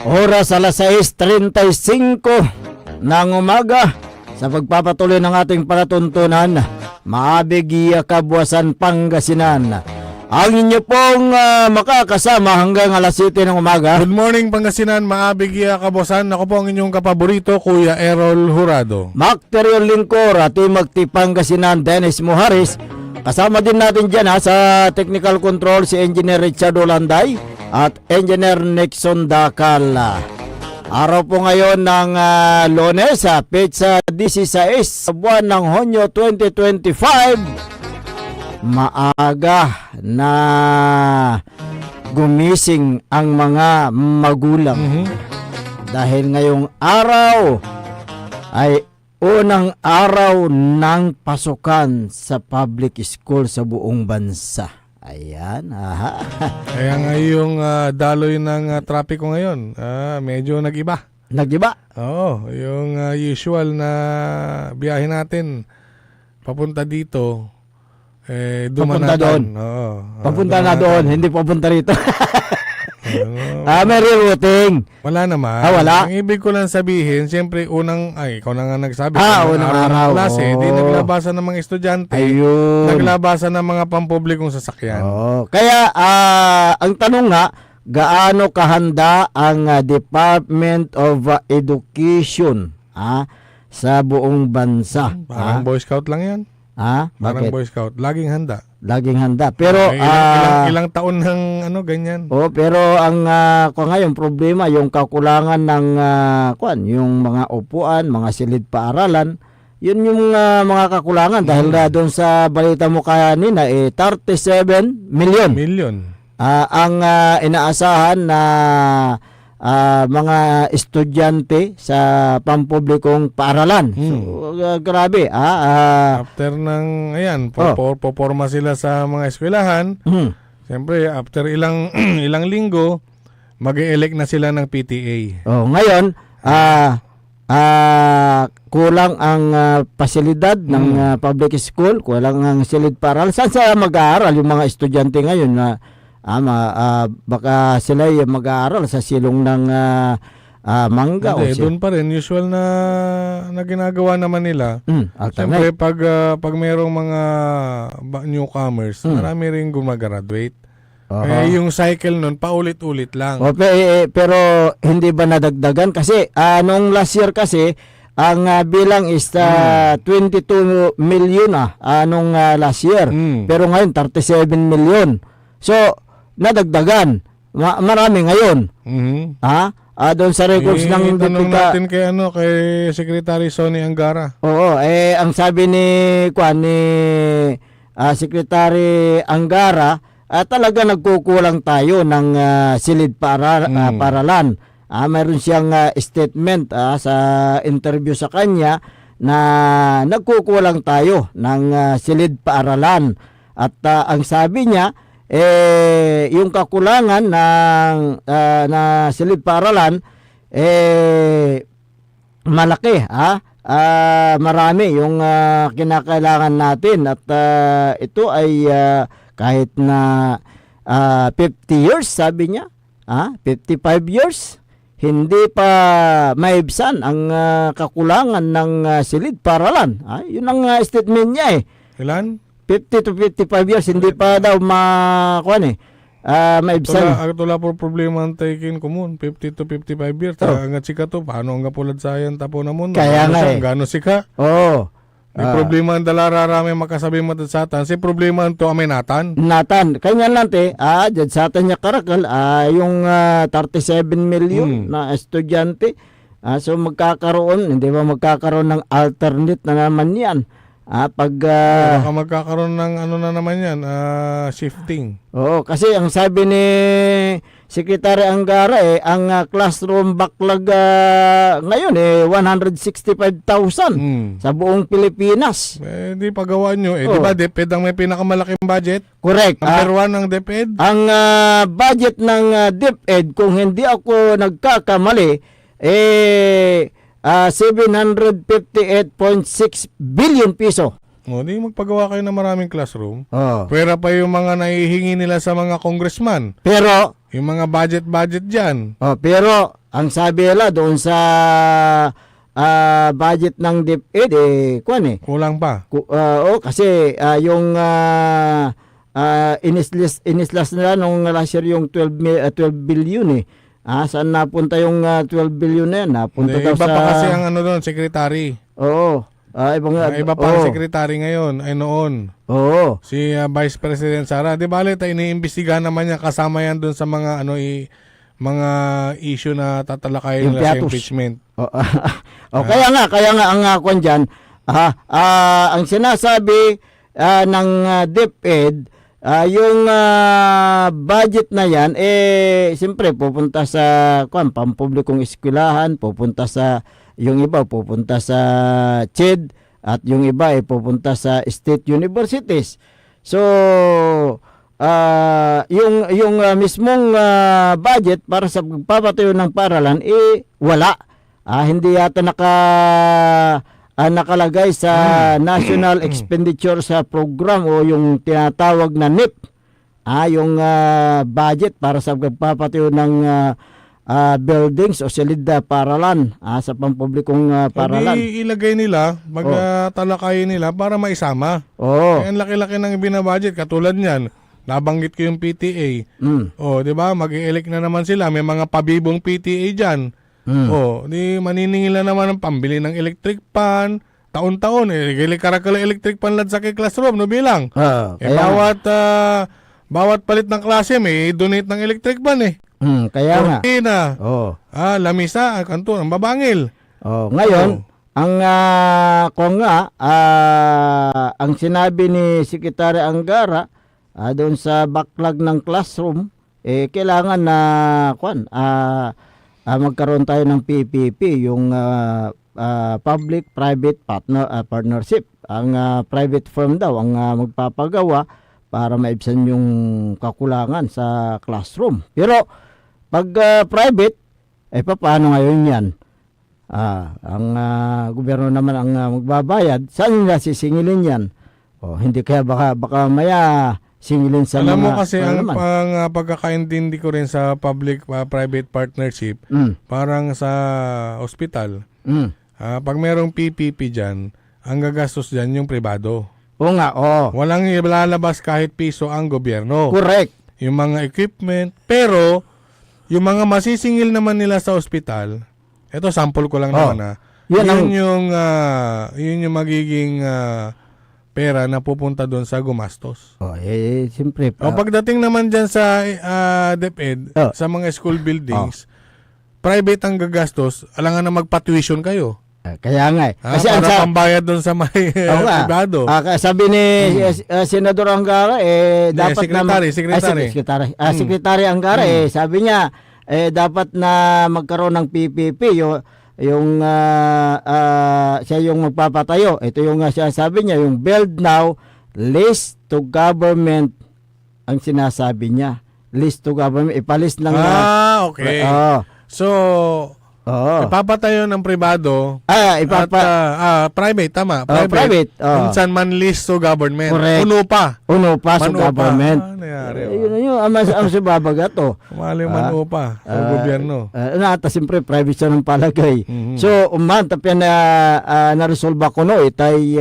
Oras alas 6:35 ng umaga sa pagpapatuloy ng ating palatuntunan, Maabig Kabuasan, Pangasinan. Ang inyo pong makakasama hanggang alas 7 ng umaga. Good morning Pangasinan, Maabig Kabuasan. Ako po ang inyong kapaborito, Kuya Errol Jurado. Mac Terion Lingkora, Timagti Pangasinan, Dennis Muharis. Kasama din natin dyan sa technical control si Engineer Richard Olanday at Engineer Nixon Dakal. Araw po ngayon ng Lunes, petsa 16 buwan ng Hunyo 2025. Maaga na gumising ang mga magulang. Dahil ngayong araw ay unang araw ng pasukan sa public school sa buong bansa. Ayan, aha. Kaya nga yung daloy ng trapiko ngayon, medyo nag-iba. Nag-iba? Oo, yung usual na biyahe natin papunta dito, Papunta doon. Oo, Papunta na doon, hindi papunta rito. May rerouting. Wala naman. Wala? Ang ibig ko lang sabihin, siyempre ikaw na nga nagsabi. Unang araw. Ng klase, di naglabasan ng mga estudyante. Ayun. Naglabasan ng mga pampublikong sasakyan. Kaya, ang tanong nga, gaano kahanda ang Department of Education sa buong bansa? Parang Boy Scout lang yan. Parang Bakit? Boy Scout. Laging handa. Laging handa. Pero ilang taon ng ganyan. Pero ang ngayon problema yung kakulangan ng yung mga upuan, mga silid paaralan, yun yung mga kakulangan dahil doon sa balita mo kanina 37 million. Ang inaasahan na mga estudyante sa pampublikong paaralan. So, grabe. After ng, poporma sila sa mga eskwelahan, Siyempre, after ilang ilang linggo, mag-elect na sila ng PTA. Oh, ngayon, kulang ang pasilidad ng public school, kulang ang silid paral. Saan sila mag-aaral yung mga estudyante ngayon na baka sila yung mag-aaral sa silong ng mangga Hindi, doon pa rin usual na ginagawa naman nila. Siyempre pag mayroong mga newcomers, marami rin gumagraduate. Kaya yung cycle nun paulit-ulit lang. Pero hindi ba nadagdagan kasi nung last year kasi ang bilang is 22 million nung last year. Pero ngayon 37 million. So nadagdagan. Marami ngayon. Doon sa records ng tanong natin kay Secretary Sonny Angara. Oo, ang sabi ni Secretary Angara, talaga nagkukulang tayo ng silid paralan. Mayroon siyang statement sa interview sa kanya na nagkukulang tayo ng silid paaralan. At ang sabi niya, yung kakulangan ng na silid paaralan malaki, marami yung kinakailangan natin at ito ay kahit na 50 years sabi niya, 55 years hindi pa maibsan ang kakulangan ng silid paaralan. Yun ang statement niya Ilan? 50 to 55 years hindi pa daw maibsan. Tula po problema ang taking kumun 50 to 55 years. Ang sika to paano ang kapulad sayan tapo na mo. Kaya nga gano sika? Oo. May problema ang dalararami makasabi matasatan. Si problema ang to amay natan. Kanya lang dyan sa atin niya karakal yung 37 million na estudyante. So magkakaroon, hindi ba magkakaroon ng alternate na naman yan. Baka magkakaroon ng na naman yan, shifting. Oo, kasi ang sabi ni Secretary Angara ang classroom backlog ngayon 165,000 sa buong Pilipinas. Di pagawa nyo. Di ba DepEd ang may pinakamalaking budget? Correct. Number 1 ng DepEd? Ang budget ng DepEd, kung hindi ako nagkakamali, 758.6 billion piso. Di magpagawa kayo ng maraming classroom. Pwera pa yung mga naihingi nila sa mga congressman. Pero yung mga budget dyan. Pero ang sabi nila doon sa budget ng DepEd kulang pa. Kasi yung inislas nila nung last year yung 12 billion saan napunta yung 12 billion na yan? Napunta daw iba sa... pa kasi ang doon, secretary. Oo. Iba pa ang secretary ngayon, ay noon. Oo. Si Vice President Sara. Di ba iniimbestigahan naman niya kasama yan doon sa mga mga issue na tatalakayin nila sa impeachment. Kaya nga ang kwan dyan, ang sinasabi ng DepEd, yung budget na yan siyempre pupunta sa pampublikong eskwelahan, pupunta sa yung iba pupunta sa CHED at yung iba pupunta sa state universities. So yung mismong budget para sa pagpapatayo ng paaralan wala. Hindi yata nakalagay sa National Expenditure sa Program o yung tinatawag na NEP. Yung budget para sa pagpapatayo ng buildings o silid paaralan sa pampublikong paaralan. Ilagay nila, magtalakayin nila para maisama. Kaya ang laki-laki ng binabudget katulad niyan. Nabanggit ko yung PTA. Di ba? Mag-i-elect na naman sila. May mga pabibong PTA diyan. Di maniningil na naman ang pambili ng electric pan. Taon-taon gili karakala electric pan lad sa classroom no bilang. Bawat palit ng klase may donate ng electric pan Kaya nga. Lamisa, kanto ang babangil. Ngayon, ang sinabi ni Secretary Angara doon sa backlog ng classroom, kailangan na magkaroon tayo ng PPP, yung public-private partnership. Ang private firm daw ang magpapagawa para maibsan yung kakulangan sa classroom. Pero pag private, paano ngayon yan? Ang gobyerno naman ang magbabayad. Saan nila sisingilin yan? Hindi kaya baka maya singilin sa Alam mo mga... kasi ang pagkakaintindi ko rin sa public-private partnership, parang sa ospital, pag merong PPP dyan, ang gagastos dyan yung pribado. Oo nga, Walang ilalabas kahit piso ang gobyerno. correct. Yung mga equipment, pero yung mga masisingil naman nila sa ospital, ito sample ko lang naman Yan yun yung magiging pera na pupunta doon sa gumastos. Siyempre. Pagdating naman dyan sa DepEd, sa mga school buildings, private ang gagastos, alangan na magpa-tuition kayo. Kaya nga kasi para pambayad doon sa may privado. Sabi ni Senador Angara dapat Secretary Angara sabi niya dapat na magkaroon ng PPP yung siya yung magpapatayo. Ito yung sabi niya, yung build now, list to government ang sinasabi niya. List to government, ipalist lang okay. So ipapatayo ng privado private, tama. Private. Minsan man list to government. Correct. Uno pa sa government. Yun ang subabaga to. Mali manupa sa gobyerno. Siyempre private siya ng palagay. So, tapos na-resolve ko no, itay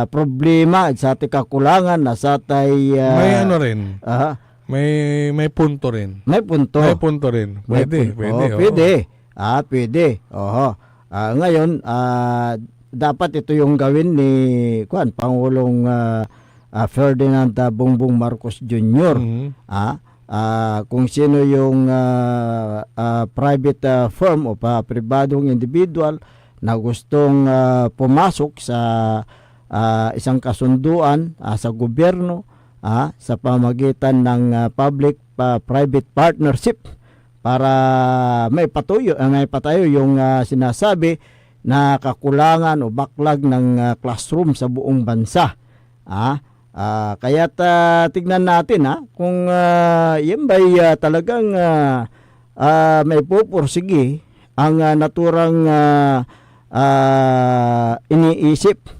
problema sa ating kakulangan na sa tay may ano rin. May punto rin. May punto rin. Pwede. Pwede. Ngayon, dapat ito yung gawin ni Pangulong Ferdinand Bongbong Marcos Jr. Kung sino yung private firm o pribadong individual na gustong pumasok sa isang kasunduan sa gobyerno, sa pamagitan ng public-private partnership para may patayo yung sinasabi na kakulangan o backlog ng classroom sa buong bansa. Kaya tignan natin kung yan ba'y talagang may pupursige ang naturang iniisip.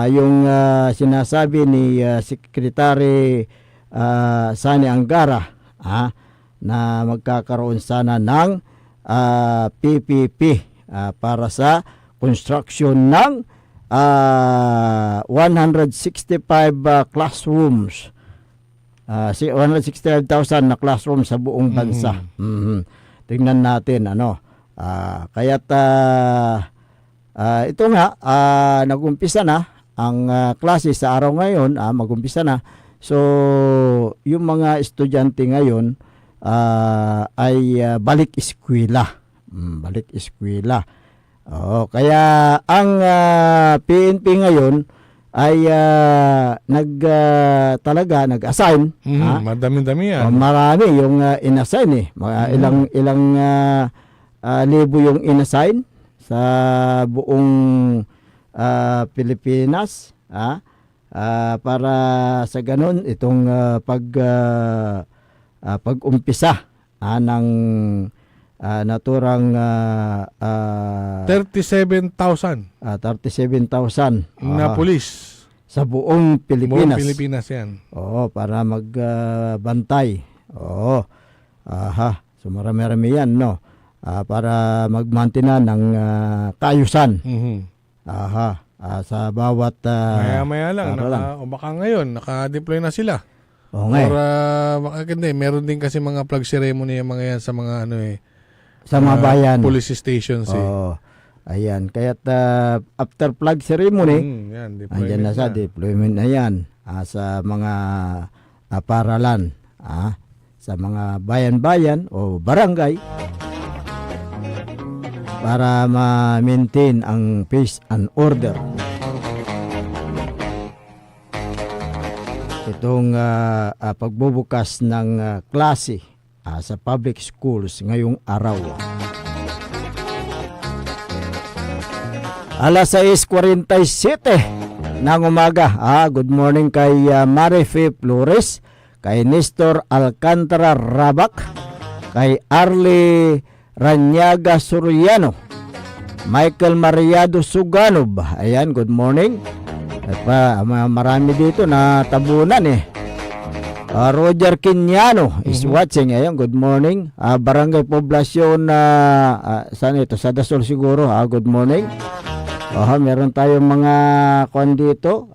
Yung sinasabi ni Secretary Sani Angara na magkakaroon sana ng PPP para sa construction ng 165 classrooms. 165,000 na classroom sa buong bansa. Tingnan natin kaya't ito nga, nag-umpisa na ang klase sa araw ngayon, mag-umpisa na. So, yung mga estudyante ngayon ay balik eskwela. Balik eskwela. Kaya ang PNP ngayon ay nag-assign. Madami-dami yan. Marami yung inassign ilang libo yung inassign sa buong Pilipinas para sa ganun itong pag-umpisa ng naturang 37,000 na pulis sa buong Pilipinas. Buong Pilipinas yan. Para magbantay. So marami-rami yan, no? Para magmantina ng kaayusan. Sa bawat maya lang baka ngayon naka-deploy na sila. Or meron din kasi mga flag ceremony yung mga yan sa mga sa mga bayan, police stations. Ayan, kaya't after flag ceremony, andyan na sa deployment na yan sa mga paralan, sa mga bayan-bayan o barangay, para ma-maintain ang peace and order. Itong pagbubukas ng klase sa public schools ngayong araw. Alas 6:47 ng umaga. Good morning kay Marife Flores, kay Nestor Alcantara Rabak, kay Arlie Ranyaga Soriano, Michael Mariado Suganob. Ayan, good morning. At marami dito na tabunan eh. Roger Quiñano is watching. Ayan, good morning. Barangay Poblasyon saan ito? Sa Dasol siguro. Good morning. Meron tayong mga kwan dito.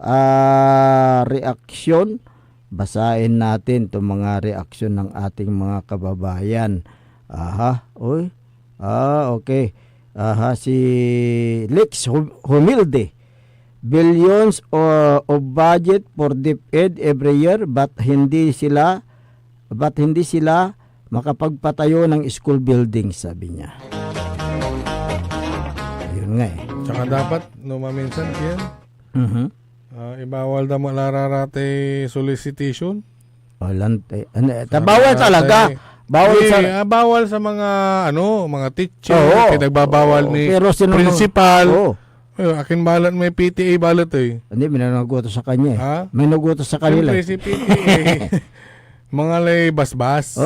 Reaksyon. Basahin natin itong mga reaksyon ng ating mga kababayan. Okay. Si Lex Humilde. Billions of budget for DepEd every year, but hindi sila makapagpatayo ng school building, sabi niya. Yun nga eh. Tsaka dapat, maminsan yan. Ibawal na malararate solicitation. Bawal talaga. Bawal sa mga mga teacher, pinagbabawal ni principal. Akin balat, may PTA balat eh. Hindi, may nagutos sa kanya eh. May nagutos sa kanila. Siyempre si PTA mga lay basbas.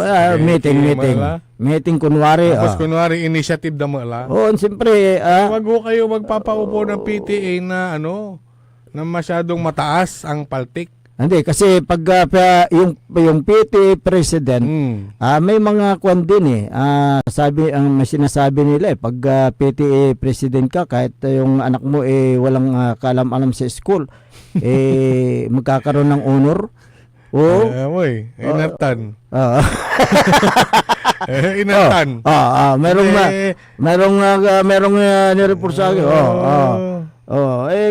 Meeting kunwari. Tapos kunwari initiative na mala. Siyempre. Wag ko kayo magpapaupo ng PTA na na masyadong mataas ang paltik. Hindi, kasi pag yung PTA president, may mga kwan din eh. May sinasabi nila eh, pag PTA president ka, kahit yung anak mo walang kaalam-alam sa school, magkakaroon ng honor. Inatan. Inatan. Merong nireport sa akin.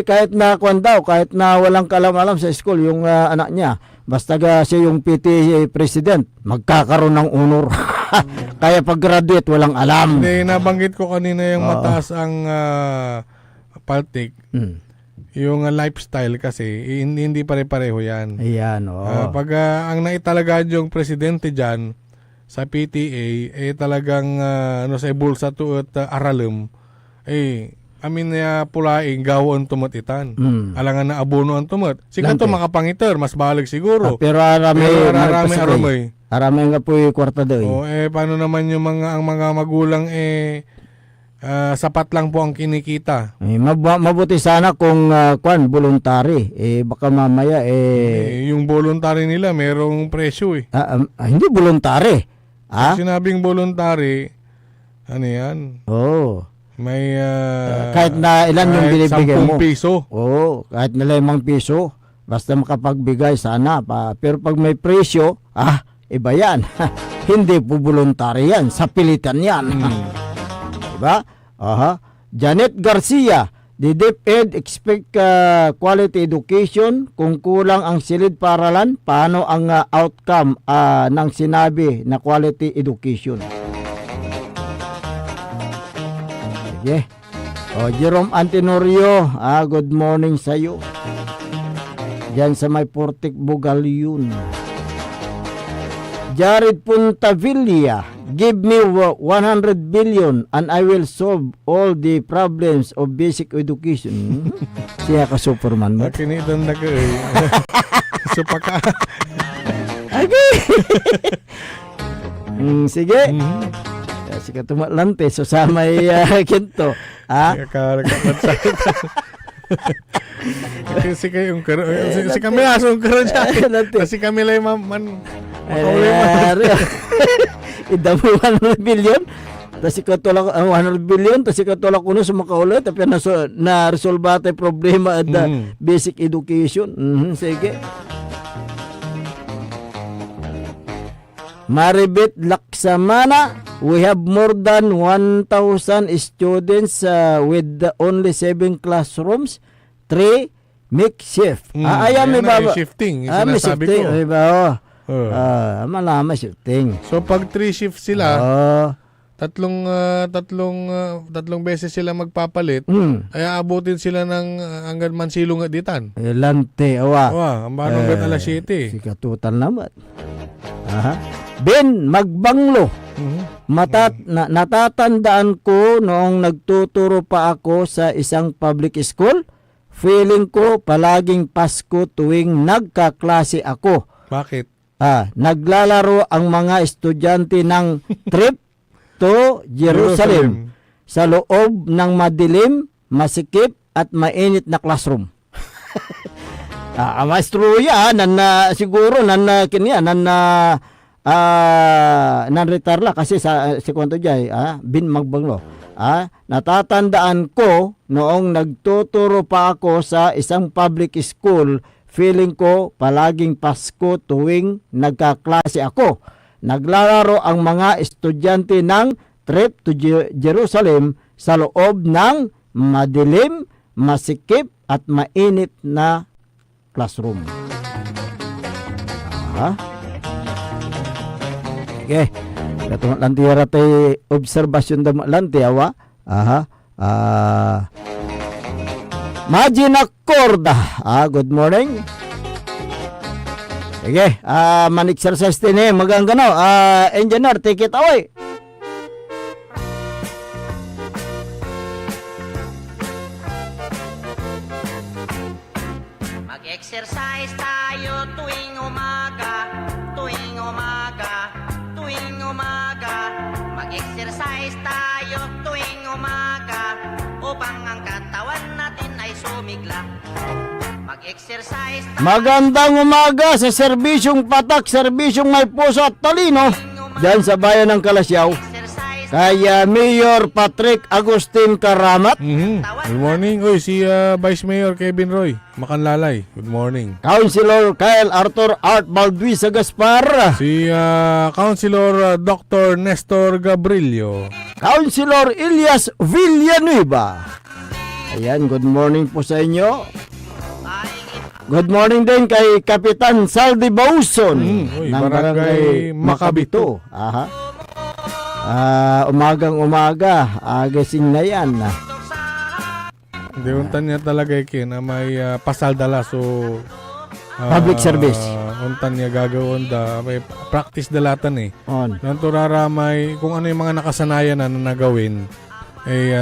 Kahit na kwan daw, kahit na walang kalam-alam sa school yung anak niya, basta siya yung PTA president, magkakaroon ng honor. Kaya pag graduate, walang alam. Hindi, nabanggit ko kanina yung mataas ang paltik. Yung lifestyle kasi, hindi pare-pareho yan. Ayan, pag ang naitalaga yung presidente dyan sa PTA, talagang sa bulsa to at aralum, amin na pulaing gawon tumatitan. Alangan na abono ang tumat. Siguro to makapangiter, mas balag siguro. Pero arami aromoy. Arami nga po yung kwarta daw. Paano naman yung ang mga magulang sapat lang po ang kinikita. Mabuti sana kung voluntary. Baka mamaya yung voluntary nila merong presyo eh. Hindi voluntary. Sinabing voluntary, ano yan? May kahit na ilan yung binibigay mo. 10 piso. Kahit na 5 piso. Basta makapagbigay sana. Pero pag may presyo, iba yan. Hindi po voluntary yan. Sa pilitan yan. Diba? Janet Garcia, the DepEd expect quality education. Kung kulang ang silid paaralan, paano ang outcome ng sinabi na quality education? Sige. Jerome Antenorio, good morning sa iyo. Diyan sa may Portic Bugalyun. Jared Puntavilla, give me 100 billion and I will solve all the problems of basic education. Siya ka Superman mo. Kinitan na ka eh. Supaka. Okay. Sige. Sige tumalante so sa may kinto. Kasi kayong si kami asong karon dyan. Kasi kami lang man idamo 100 billion. Tas ikatulak 100 billion, tas ikatulak kuno sa makaulit tapi na resolve tayo problema at basic education. Sige. Maribet Laksamana, we have more than 1,000 students with only 7 classrooms, 3 makeshift. Ayan, may baba. Shifting, may shifting. May baba. Malama shifting. So pag 3 shifts sila, tatlong beses sila magpapalit, ay aabutin sila ng hanggang mansilong aditan. Lante, ang manong alas 7. Sikatutan naman. Ben Magbanglo. Natatandaan ko noong nagtuturo pa ako sa isang public school. Feeling ko palaging Pasko tuwing nagkaklase ako. Bakit? Naglalaro ang mga estudyante ng trip to Jerusalem sa loob ng madilim, masikip at mainit na classroom. Maestro yan, siguro retire la kasi sa si kwento jay, bin magbanglo. Natatandaan ko noong nagtuturo pa ako sa isang public school, feeling ko palaging Pasko tuwing nagkaklase ako. Naglalaro ang mga estudyante ng trip to Jerusalem sa loob ng madilim, masikip at mainit na classroom. Okay. Katong lang tira tay obserbasyon da lang tiyawa. Magina Corda. Good morning. Okay, man-exercise din magang gano. Engineer, take it away. Mag-exercise tayo tuwing umaga, tuwing umaga, tuwing umaga. Mag-exercise tayo tuwing umaga upang ang katawan natin ay sumigla. Mag-exercise tayo. Magandang umaga sa serbisyong patak, serbisyong may puso at talino dyan sa bayan ng Kalasyaw. Kaya Mayor Patrick Agustin Karamat. Good morning. Uy, si Vice Mayor Kevin Roy Makanlalay. Good morning. Councilor Kyle Arthur Art Balduisa Gaspar. Si Councilor Dr. Nestor Gabrilio. Councilor Elias Villanueva. Ayan, good morning po sa inyo. Good morning din kay Kapitan Saldi Bauson Uy, ng Barangay Macabito. Umagang umaga, agasing na yan. Untan niya talaga na may pasal dala so Public service. Untan niya gagawin may practice dalatan On. Nanturara may kung ano yung mga nakasanayan na nagawin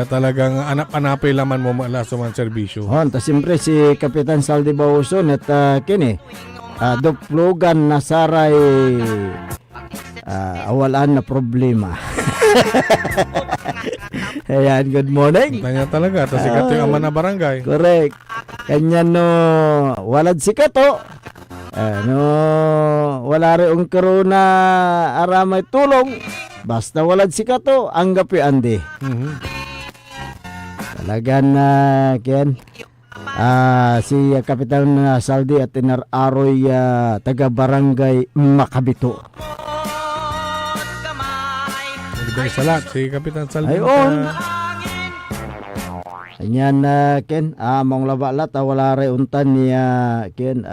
talagang anap-anapay laman mo malaso man serbisyo. On, ta siyempre si Kapitan Saldi Bauson at duplugan na saray awalan na problema. Ayan, good morning. Tanya talaga, ta sikat yung ama na barangay. Correct. Kanya no, walad sikato. Wala rin corona aramay tulong. Basta walad sikato, anggap yung andi. Talagan na, Ken. Si Kapitan Saldi at Tinar Aroy taga Barangay Macabito. Magdang salat si Kapitan Saldi. Ayon. Ayan Ken, mong labalat wala rin untan niya Ken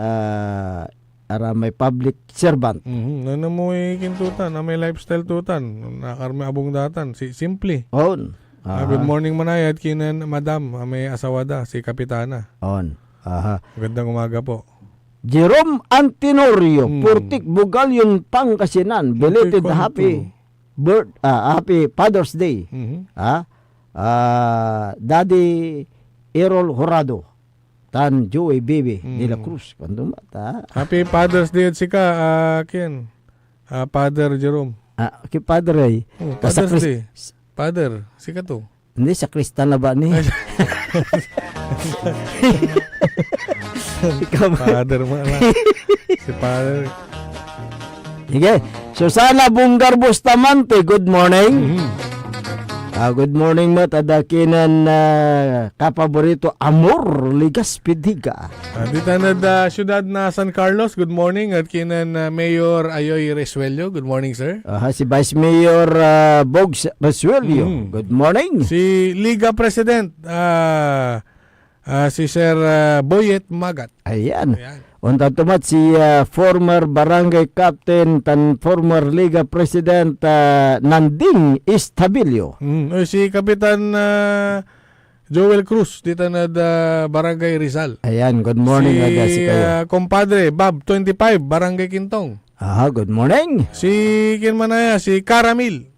ara may public servant. Ano mo kintutan, may lifestyle tutan, nakarmi abong datan, simple. On. Good morning manayad kinan madam, may asawada si Kapitana. On. Magandang umaga po. Jerome Antinorio, Purtik Bugalyon Pangasinan, belated happy Father's Day. Daddy Errol Horado, Tan Joey Baby de la Cruz. Happy Father's Day at sika, Ken. Father Jerome. Kay Father ay. Father's Day. Father, sika to. Hindi, sa kristal na ba ni? Father mo na. Si Father. Sige. Susana Bungar Bustamante, good morning. Good morning mo, tadakinan kapaborito Amor Ligas Pidiga. Dito na syudad na San Carlos, good morning. At kinan Mayor Ayoy Resuello, good morning sir. Si Vice Mayor Bogs Resuello, good morning. Si Liga President, si Sir Boyet Magat. Ayan. Unta tumat si former barangay captain tan former Liga President Nanding Istabilio. Si Kapitan Joel Cruz dito na Barangay Rizal. Ayan, good morning si kayo. Compadre Bob 25 Barangay Kintong. Good morning. Si Kinmanaya, si Caramil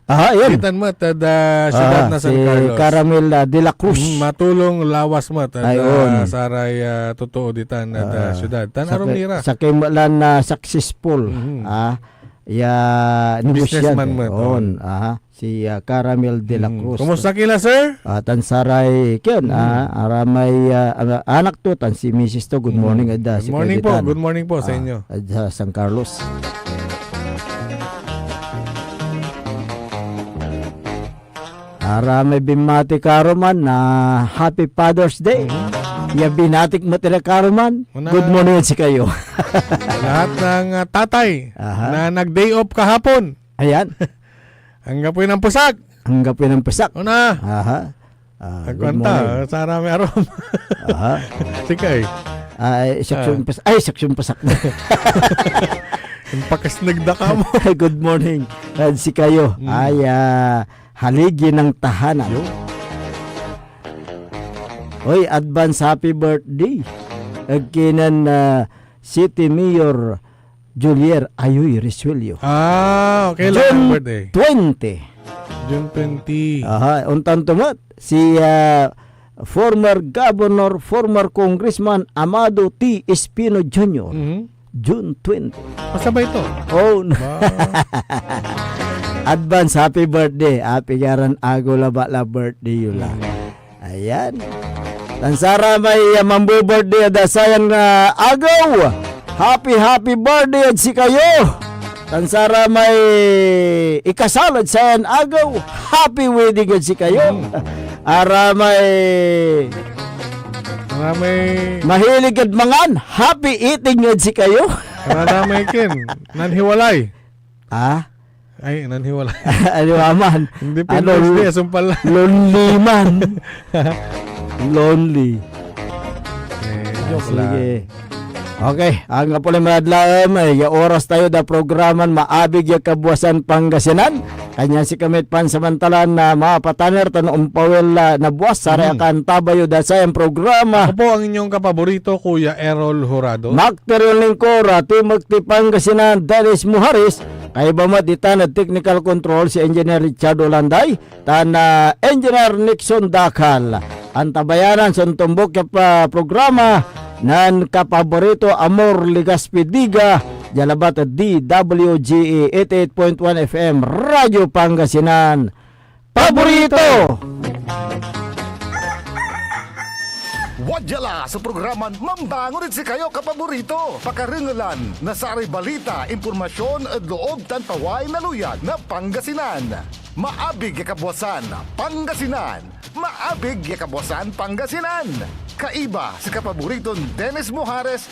Yan. Kitan mo at siyudad na San si Carlos. Caramel de la Cruz. Matulong lawas mo at Ayun. saray totoo ditan at siyudad. Tan arom nira. Sa kimulan na successful. Businessman Negosyante. mo ito. On, si Caramel de la Cruz. Kumusta kila, sir? Tan saray kyan, aramay anak to, tan si Mrs. to, good morning. Ada, Good morning po. Good morning po sa inyo. Sa San Carlos. Aramay bimati karoman na Happy Father's Day. Ya binatik mo tira karoman. Good morning si kayo. Lahat ng tatay na nag-day off kahapon. Ayan. Ang gapoy ng pusak. Ang gapin ng pasak. Una. Good morning. Nagkwanta. Sa rami arom. Sikay. Seksyon pasak. Yung pakas nagdaka mo. Good morning. Si kayo. Haligi ng tahanan. Oy, advance happy birthday. Agkinan City Mayor Julier Ayoy Resuelio. Okay lang ang birthday. 20. June 20. Untan tumat si former governor, former congressman Amado T. Espino Jr. June 20. Basta ba ito? Oh, advance happy birthday. Happy garan ago laba la birthday yun lang. Ayan. Tansara may mambu birthday ada sayang na agaw. Happy birthday at si kayo. Tansara may ikasalad sayang agaw. Happy wedding at si kayo. Ara may mahilig at mangan. Happy eating at si kayo. Karana may kin. Nanhiwalay. Ay, nanhiwalay. Ano man? Independence Day, sumpal. Lonely man. Lonely. Joke lang. Sige. Okay, ang nga pala madlaam ay oras tayo da programan maabig ya kabuasan Pangasinan. Kanya si kamit pansamantalan na mapataner tan umpawel na buwas sara kan tabayo da sa ang programa. Ako po ang inyong kapaborito, Kuya Errol Jurado. Makterial lingkora timog ti Pangasinan Dennis Muharis. Kay bamat itan at technical control si Engineer Richard Olanday tan Engineer Nixon Dakal. Ang tabayanan sa tumbok ya programa nan kapaborito Amor Ligaspi Diga Jalabat DWGE 88.1 FM Radyo Pangasinan Paborito. Wadyala sa programan Mambangon si kayo kapaborito. Pakaringalan na saray balita, impormasyon at loob tantaway na luyag na Pangasinan. Maabig ya kabuasan Pangasinan. Maabig ya kabuasan Pangasinan. Kaiba sa kapaboriton Dennis Muhares